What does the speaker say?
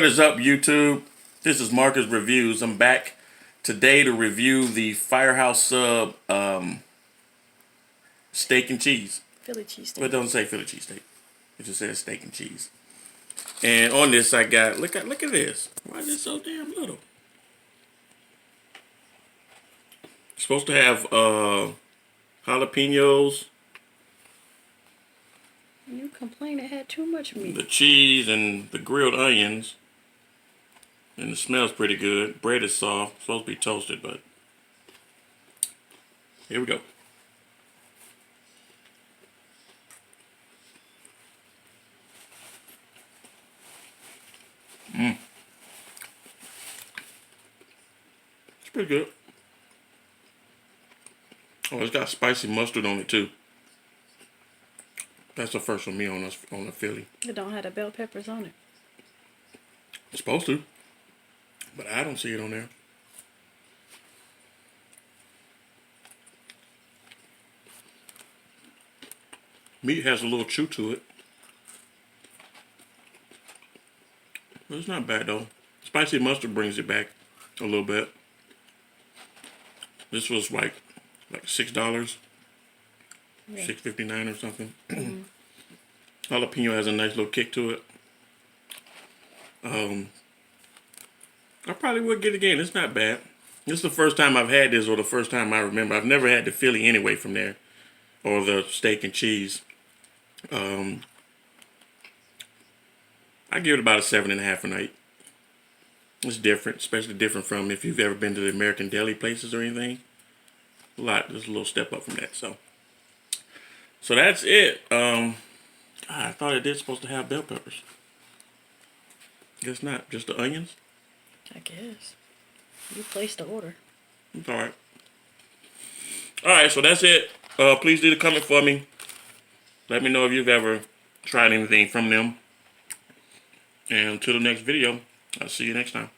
What is up, YouTube? This is Marcus Reviews. I'm back today to review the Firehouse sub steak and cheese. Philly cheesesteak. But it doesn't say Philly cheesesteak. It just says steak and cheese. And on this I got, look at this. Why is it so damn little? It's supposed to have jalapenos. You complained it had too much meat. The cheese and the grilled onions. And it smells pretty good. Bread is soft. It's supposed to be toasted, but here we go. It's pretty good. Oh, it's got spicy mustard on it too. That's the first one me on the Philly. It don't have the bell peppers on it. It's supposed to, but I don't see it on there. Meat has a little chew to it. But it's not bad though. Spicy mustard brings it back a little bit. This was like $6. Yeah. $6.59 or something. Jalapeno has a nice little kick to it. I probably would get it again. It's not bad. This is the first time I've had this, or the first time I remember. I've never had the Philly anyway from there, or the steak and cheese. I give it about a 7.5 a night. It's different, especially different from if you've ever been to the American deli places or anything. There's a little step up from that. So that's it. I thought it did supposed to have bell peppers. Guess not. Just the onions. I guess. You placed the order. It's alright. Alright, so that's it. Please leave a comment for me. Let me know if you've ever tried anything from them. And until the next video, I'll see you next time.